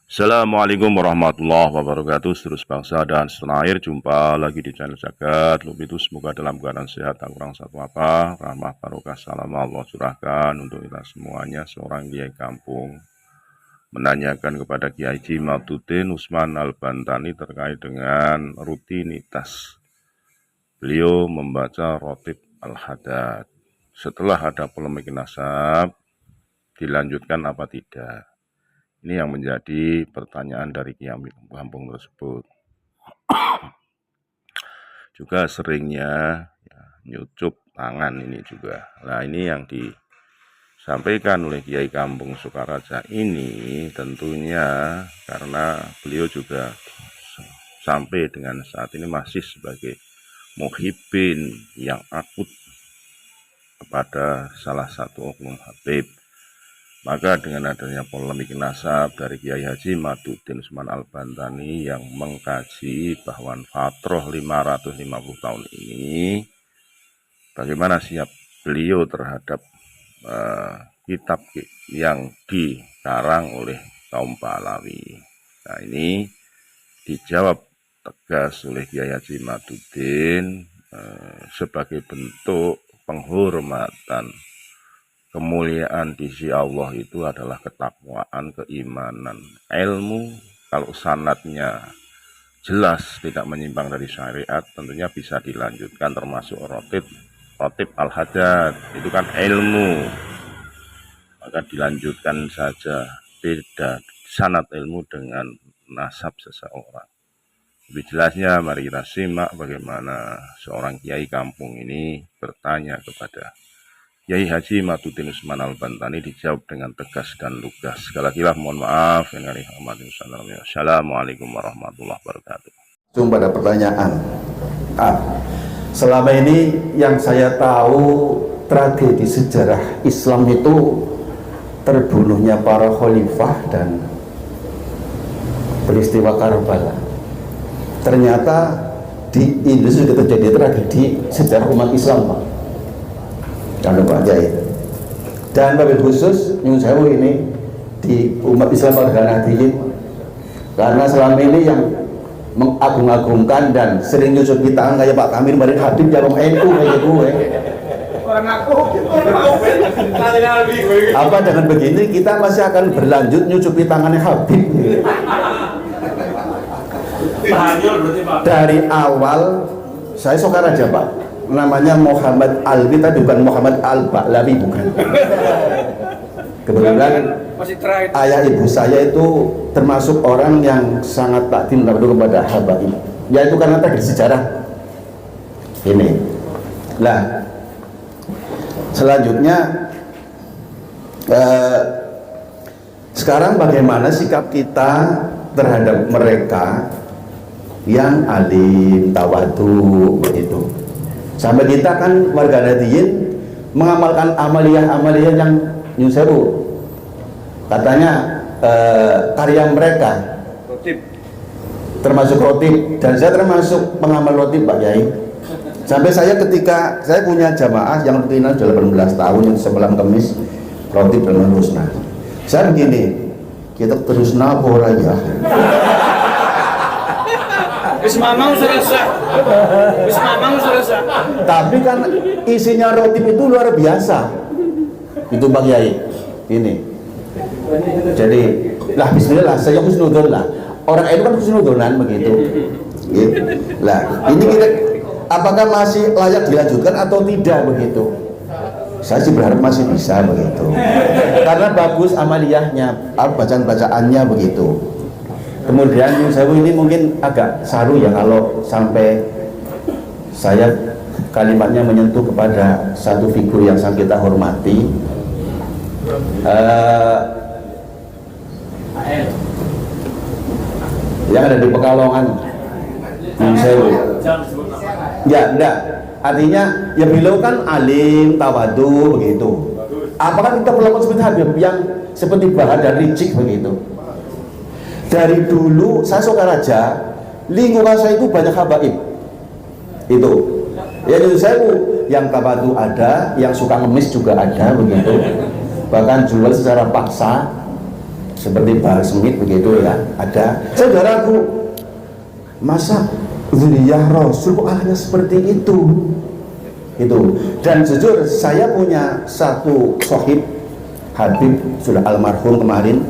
Assalamualaikum warahmatullahi wabarakatuh. Terus bangsa dan setanah air, jumpa lagi di channel Jagat Lub itu. Semoga dalam keadaan sehat, tak kurang satu apa, rahmah barokah salam Allah curahkan untuk kita semuanya. Seorang kiai kampung menanyakan kepada Kiai Haji Maduddin Usman Al-Bantani terkait dengan rutinitas beliau membaca Rotib Al-Hadad. Setelah ada polemik nasab, dilanjutkan apa tidak? Ini yang menjadi pertanyaan dari Kiai kampung tersebut. Juga seringnya nyucup tangan ini juga. Nah, ini yang disampaikan oleh Kiai Kampung Sukaraja ini tentunya karena beliau juga sampai dengan saat ini masih sebagai muhibbin yang akut kepada salah satu oknum Habib. Maka dengan adanya polemik nasab dari Kiai Haji Maduddin Usman Al-Bantani yang mengkaji bahwa Fatroh 550 tahun ini, bagaimana siap beliau terhadap kitab yang dikarang oleh kaum Pahlawi. Nah, ini dijawab tegas oleh Kiai Haji Maduddin sebagai bentuk penghormatan. Kemuliaan di sisi Allah itu adalah ketakwaan, keimanan, ilmu. Kalau sanadnya jelas tidak menyimpang dari syariat, tentunya bisa dilanjutkan termasuk Rotib Al-Hadad. Itu kan ilmu, maka dilanjutkan saja. Beda sanad ilmu dengan nasab seseorang. Lebih jelasnya mari kita simak bagaimana seorang kiai kampung ini bertanya kepada Kiai Haji Maduddin Usman Al-Bantani, dijawab dengan tegas dan lugas. Sekali lagi mohon maaf yang Assalamualaikum warahmatullahi wabarakatuh. Cuma pada pertanyaan. Selama ini yang saya tahu tragedi sejarah Islam itu terbunuhnya para khalifah dan peristiwa Karbala. Ternyata di Indonesia juga terjadi tragedi sejarah umat Islam, Pak. Dan Pak Jai. Dan wabil khusus Nyun Sewu ini di umat Islam warga Nahdliyin, karena selama ini yang mengagung-agungkan dan sering nyusupi tangan kayak Pak Kamil Marin Habib yang NU kayak gue. Orang aku apa dengan begini kita masih akan berlanjut nyusupi tangannya Habib. Dari awal saya Sokaraja, Pak, namanya Muhammad Alwi tapi bukan Muhammad Al-Ba'lawi, bukan. Kebetulan ayah ibu saya itu termasuk orang yang sangat takdim kepada habaib, yaitu karena tadi sejarah ini. Nah, selanjutnya sekarang bagaimana sikap kita terhadap mereka yang alim, tawadu, begitu. Sampai kita kan warga Nahdliyin mengamalkan amaliyah-amaliyah yang Nyun Sewu. Katanya karya mereka termasuk rotib, dan saya termasuk pengamal rotib, Pak Yai. Sampai saya ketika saya punya jamaah yang rutinan sudah 18 tahun yang semalam kemis rotib dan husna. Saya begini, kita terus nabor aja. Wis mamang selesai. Tapi kan isinya rotib itu luar biasa. Itu Bang Yai. Ini. Jadi, lah bismillah, saya husnudon lah. Orang itu kan husnudonan begitu. Gitu. Lah, ini kita apakah masih layak dilanjutkan atau tidak begitu? Saya sih berharap masih bisa begitu. Karena bagus amaliyahnya, bacaan-bacaannya begitu. Kemudian Nyun Sewu ini mungkin agak saru ya kalau sampai saya kalimatnya menyentuh kepada satu figur yang sangat kita hormati. Yang ada di Pekalongan, Nyun Sewu. Ya, enggak. Artinya ya beliau kan alim, tawadu begitu. Apakah kita perlu seperti Habib yang seperti Bahar dan Ricik begitu? Dari dulu saya Sokaraja, lingkungan saya itu banyak habaib. Itu ya Nyun Sewu, yang tawadu ada, yang suka ngemis juga ada begitu. Bahkan jual secara paksa. seperti Pak Smith begitu ya, ada. Saudaraku, masa dzurriyyah Rasul kok akhirnya seperti itu? Itu. Dan jujur saya punya satu sohib Habib sudah almarhum kemarin,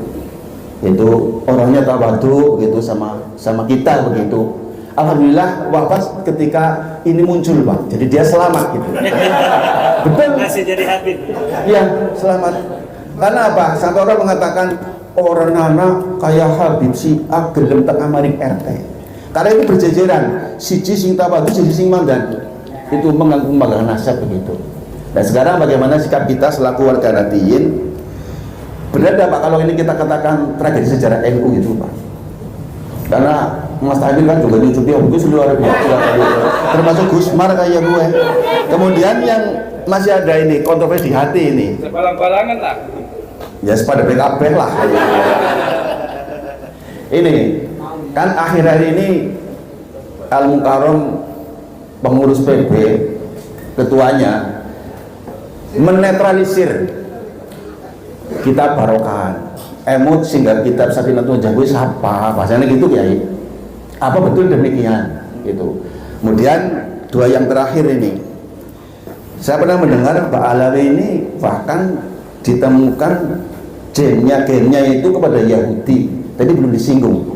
itu orangnya tawadu begitu sama kita begitu. Alhamdulillah wafat ketika ini muncul Pak, jadi dia selamat gitu. Betul. Masih jadi Habib. Iya, selamat. Karena apa? Sampai orang mengatakan orang anak kayak Habib si A gelem tengah maring RT. Karena itu berjejeran, siji sing tawadu, siji sing mandan. Itu mengganggu nasab begitu. Dan sekarang bagaimana sikap kita selaku warga Nahdliyin? Benar Pak kalau ini kita katakan tragedi sejarah NU gitu Pak? Karena Mas Tahir kan juga nyucupi Gus luar biasa, termasuk Gusmar kayak gue. Kemudian yang masih ada ini kontroversi di hati ini. Sepalang-palangan lah. Ya sepada PKB lah. Ini kan akhir-akhir ini Al Mukarram pengurus PB ketuanya menetralisir kitab Barokahan, emut sehingga kitab Safinatul Jahwi siapa bahasanya gitu ya. Apa betul demikian gitu. Kemudian dua yang terakhir ini, saya pernah mendengar Pak Alawi ini bahkan ditemukan gennya itu kepada Yahudi, tadi belum disinggung.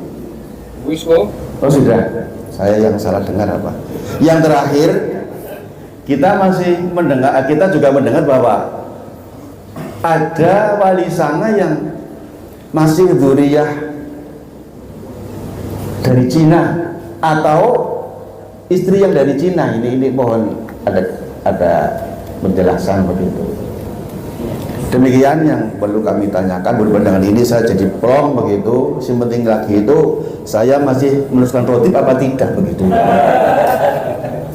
Wiswo. Oh sudah, saya yang salah dengar apa. Yang terakhir kita masih mendengar, kita juga mendengar bahwa ada wali sana yang masih dzurriyyah dari Cina atau istri yang dari Cina. Ini mohon ada penjelasan begitu. Demikian yang perlu kami tanyakan. Berhubungan dengan ini saya jadi plong begitu. Yang penting lagi itu saya masih meneruskan roti apa tidak begitu.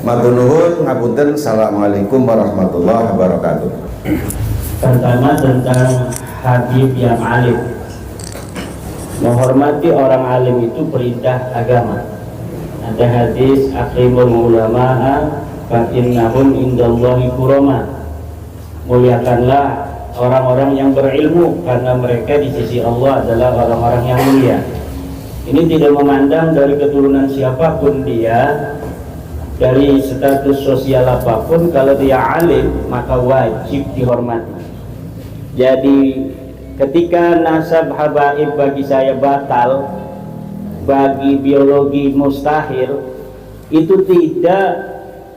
Matur nuwun ngapunten. Assalamualaikum warahmatullahi wabarakatuh. Pertama tentang Habib yang alim. Menghormati orang alim itu perintah agama. Ada hadis akrimul ulama'a fa innahum indallahi kurama. Muliakanlah orang-orang yang berilmu karena mereka di sisi Allah adalah orang-orang yang mulia. Ini tidak memandang dari keturunan siapapun dia, dari status sosial apapun. Kalau dia alim maka wajib dihormati. Jadi ketika nasab habaib bagi saya batal, bagi biologi mustahil, itu tidak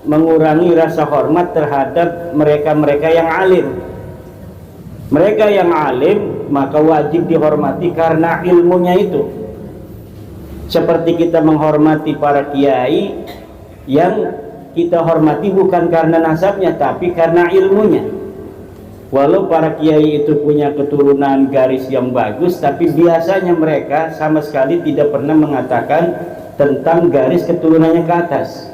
mengurangi rasa hormat terhadap mereka-mereka yang alim. Mereka yang alim maka wajib dihormati karena ilmunya itu. Seperti kita menghormati para kiai yang kita hormati bukan karena nasabnya tapi karena ilmunya. Walau para kiai itu punya keturunan garis yang bagus, tapi biasanya mereka sama sekali tidak pernah mengatakan tentang garis keturunannya ke atas.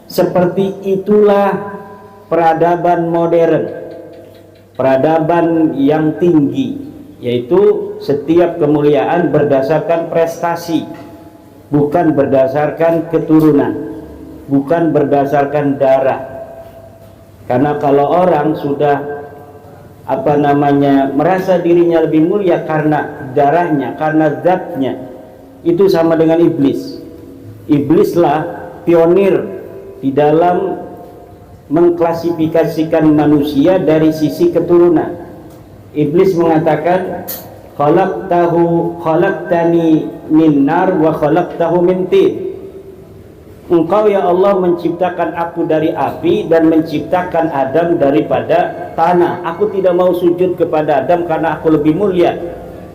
Seperti itulah peradaban modern, peradaban yang tinggi, yaitu setiap kemuliaan berdasarkan prestasi, bukan berdasarkan keturunan, bukan berdasarkan darah. Karena kalau orang sudah merasa dirinya lebih mulia karena darahnya, karena zatnya, itu sama dengan iblis. Iblislah pionir di dalam mengklasifikasikan manusia dari sisi keturunan. Iblis mengatakan khalaqtani min nar wa khalaqtahu min tin. Engkau ya Allah menciptakan aku dari api dan menciptakan Adam daripada tanah. Aku tidak mau sujud kepada Adam karena aku lebih mulia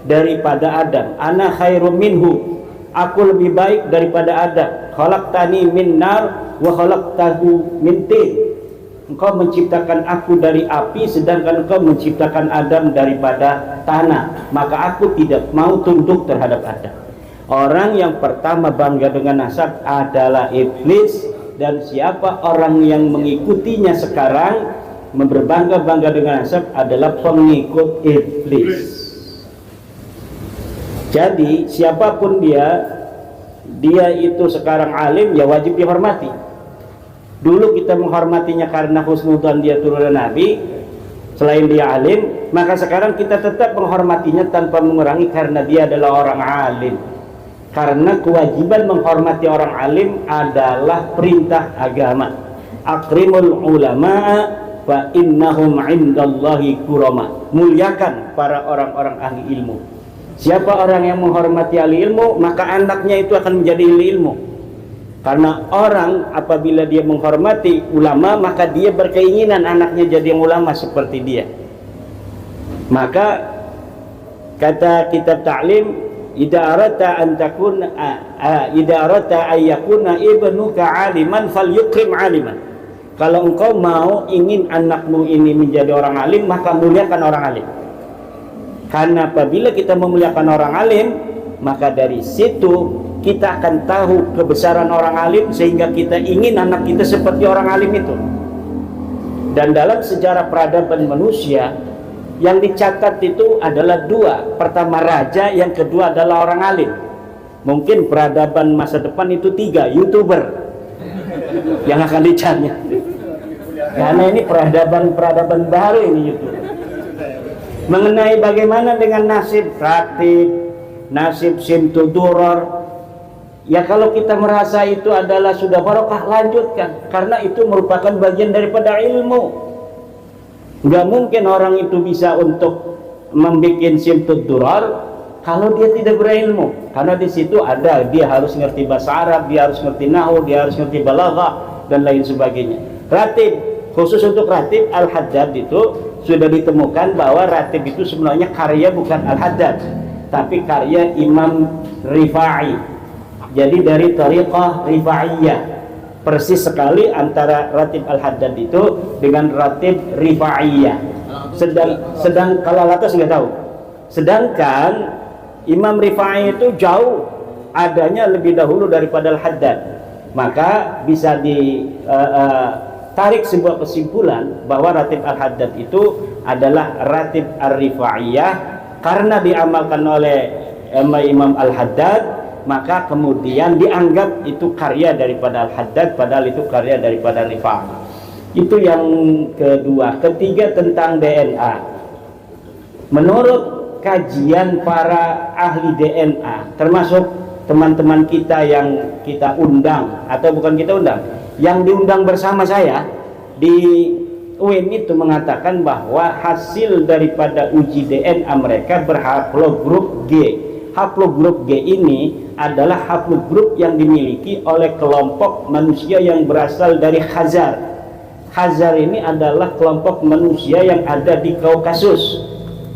daripada Adam. Ana khairum minhu. Aku lebih baik daripada Adam. Khalaqtani min nar wa khalaqtahu min tin. Engkau menciptakan aku dari api sedangkan engkau menciptakan Adam daripada tanah. Maka aku tidak mau tunduk terhadap Adam. Orang yang pertama bangga dengan nasab adalah iblis, dan siapa orang yang mengikutinya sekarang berbangga-bangga dengan nasab adalah pengikut iblis. Jadi siapapun dia itu sekarang alim ya wajib dihormati. Dulu kita menghormatinya karena husnudzon dia turunan Nabi, selain dia alim, maka sekarang kita tetap menghormatinya tanpa mengurangi karena dia adalah orang alim. Karena kewajiban menghormati orang alim adalah perintah agama. Akrimul ulama'a fa innahum 'indallahi kurama. Muliakan para orang-orang ahli ilmu. Siapa orang yang menghormati ahli ilmu, maka anaknya itu akan menjadi ahli ilmu. Karena orang apabila dia menghormati ulama, maka dia berkeinginan anaknya jadi ulama seperti dia. Maka kata kitab ta'lim, idza arata an takuna idza arata ay yakuna ibnuka aliman falyukrim aliman. Kalau engkau mau ingin anakmu ini menjadi orang alim, maka muliakan orang alim. Karena apabila kita memuliakan orang alim, maka dari situ kita akan tahu kebesaran orang alim, sehingga kita ingin anak kita seperti orang alim itu. Dan dalam sejarah peradaban manusia yang dicatat itu adalah dua. Pertama raja, yang kedua adalah orang alim. Mungkin peradaban masa depan itu tiga, YouTuber yang akan dicari. Karena ini peradaban baru ini YouTube. Mengenai bagaimana dengan nasib ratib, nasib simtuduror, ya kalau kita merasa itu adalah sudah barokah, lanjutkan, karena itu merupakan bagian daripada ilmu. Nggak mungkin orang itu bisa untuk membuat simtuduror kalau dia tidak berilmu, karena di situ ada dia harus ngerti bahasa Arab, dia harus ngerti nahwu, dia harus ngerti balaghah dan lain sebagainya. Ratib, khusus untuk ratib Al-Haddad itu sudah ditemukan bahwa ratib itu sebenarnya karya bukan Al-Haddad, tapi karya Imam Rifa'i. Jadi dari tariqah Rifa'iyah, persis sekali antara ratib Al-Haddad itu dengan ratib Rifa'iyah. Sedang kalau atas nggak tahu. Sedangkan Imam Rifa'i itu jauh adanya lebih dahulu daripada Al-Haddad. Maka bisa tarik sebuah kesimpulan bahwa ratib Al-Haddad itu adalah ratib Ar-Rifa'iyah karena diamalkan oleh Imam Al-Haddad, maka kemudian dianggap itu karya daripada Al-Haddad, padahal itu karya daripada Rifa'ah. Itu yang kedua. Ketiga, tentang DNA. Menurut kajian para ahli DNA, termasuk teman-teman kita yang kita undang, atau bukan kita undang, yang diundang bersama saya di UIN itu mengatakan bahwa hasil daripada uji DNA mereka berhaplogrup G. Haplogrup G ini adalah haplogrup yang dimiliki oleh kelompok manusia yang berasal dari Khazar. Khazar ini adalah kelompok manusia yang ada di Kaukasus.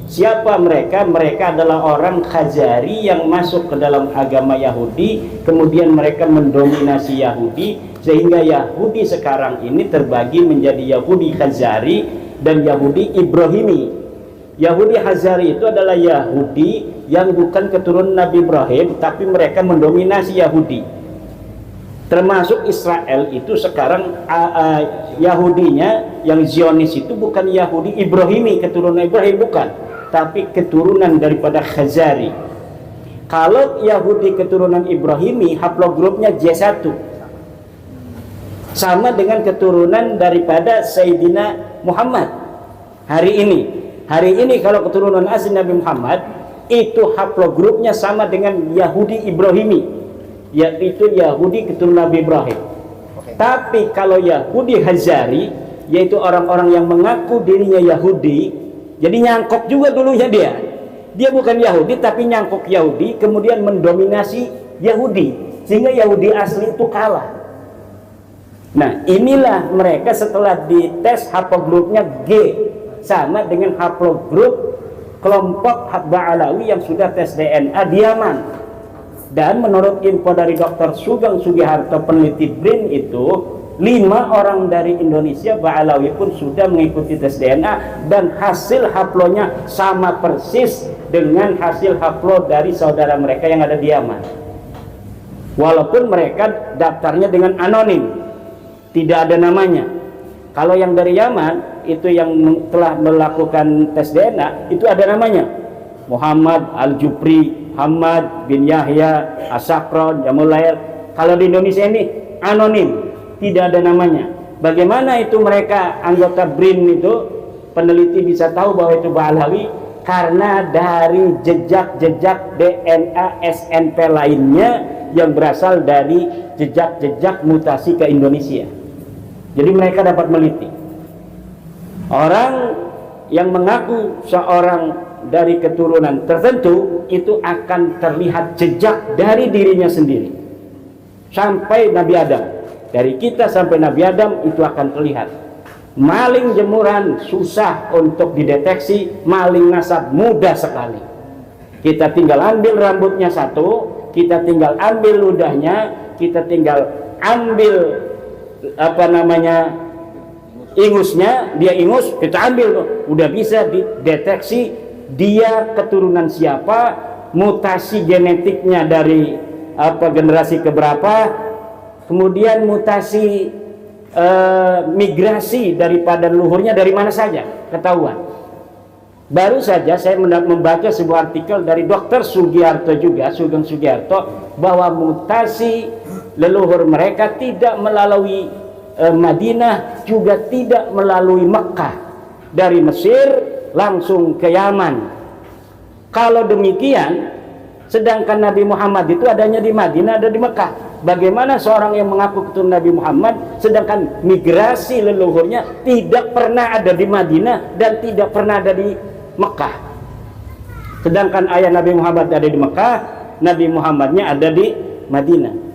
Siapa mereka? Mereka adalah orang Khazari yang masuk ke dalam agama Yahudi, kemudian mereka mendominasi Yahudi, sehingga Yahudi sekarang ini terbagi menjadi Yahudi Khazari dan Yahudi Ibrahimi. Yahudi Khazari itu adalah Yahudi yang bukan keturunan Nabi Ibrahim, tapi mereka mendominasi Yahudi. Termasuk Israel itu sekarang Yahudinya yang Zionis itu bukan Yahudi Ibrahimi, keturunan Ibrahim, bukan, tapi keturunan daripada Khazari. Kalau Yahudi keturunan Ibrahimi, haplogrupnya J1, sama dengan keturunan daripada Sayyidina Muhammad. Hari ini kalau keturunan asli Nabi Muhammad itu haplogrupnya sama dengan Yahudi Ibrahimi, yaitu Yahudi keturunan Nabi Ibrahim. Tapi kalau Yahudi Khazari, yaitu orang-orang yang mengaku dirinya Yahudi, jadi nyangkok juga dulunya dia bukan Yahudi tapi nyangkok Yahudi, kemudian mendominasi Yahudi, sehingga Yahudi asli itu kalah. Nah, inilah mereka setelah dites haplogrupnya G sama dengan haplogrup kelompok Ba'alawi yang sudah tes DNA di Yaman. Dan menurut info dari Dr. Sugeng Sugiharto, peneliti BRIN itu, 5 orang dari Indonesia Ba'alawi pun sudah mengikuti tes DNA dan hasil haplonya sama persis dengan hasil haplo dari saudara mereka yang ada di Yaman. Walaupun mereka daftarnya dengan anonim, tidak ada namanya. Kalau yang dari Yaman itu yang telah melakukan tes DNA itu ada namanya, Muhammad Al-Jupri, Hamad bin Yahya, Asakron, Jamulair. Kalau di Indonesia ini anonim, tidak ada namanya. Bagaimana itu mereka anggota BRIN itu, peneliti bisa tahu bahwa itu Ba'alawi? Karena dari jejak-jejak DNA SNP lainnya yang berasal dari jejak-jejak mutasi ke Indonesia. Jadi mereka dapat meliti. Orang yang mengaku seorang dari keturunan tertentu itu akan terlihat jejak dari dirinya sendiri sampai Nabi Adam. Dari kita sampai Nabi Adam itu akan terlihat. Maling jemuran susah untuk dideteksi, maling nasab mudah sekali. Kita tinggal ambil rambutnya satu, kita tinggal ambil ludahnya, kita tinggal ambil ingusnya, dia ingus, kita ambil tuh, udah bisa dideteksi dia keturunan siapa, mutasi genetiknya dari generasi keberapa, kemudian mutasi migrasi daripada leluhurnya dari mana saja ketahuan. Baru saja saya membaca sebuah artikel dari Dr. Sugiarto juga, Sugeng Sugiarto, bahwa mutasi leluhur mereka tidak melalui Madinah, juga tidak melalui Mekah, dari Mesir langsung ke Yaman. Kalau demikian, sedangkan Nabi Muhammad itu adanya di Madinah, ada di Mekah. Bagaimana seorang yang mengaku keturunan Nabi Muhammad sedangkan migrasi leluhurnya tidak pernah ada di Madinah dan tidak pernah ada di Mekah? Sedangkan ayah Nabi Muhammad ada di Mekah, Nabi Muhammadnya ada di Madinah.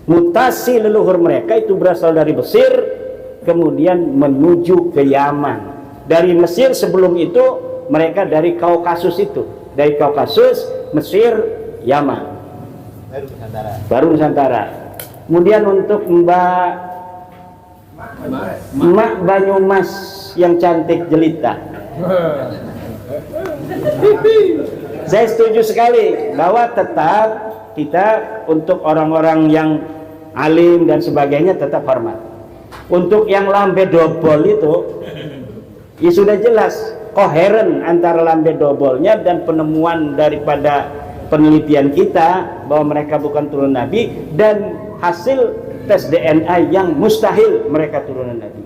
Mutasi leluhur mereka itu berasal dari Mesir, kemudian menuju ke Yaman. Dari Mesir sebelum itu mereka dari Kaukasus itu, dari Kaukasus, Mesir, Yaman. Baru Nusantara. Kemudian untuk Mbak Banyumas yang cantik jelita, saya setuju sekali bahwa tetap kita untuk orang-orang yang alim dan sebagainya tetap hormat. Untuk yang lambe dobol itu ya sudah jelas koheren antara lambe dobolnya dan penemuan daripada penelitian kita bahwa mereka bukan turunan Nabi, dan hasil tes DNA yang mustahil mereka turunan Nabi.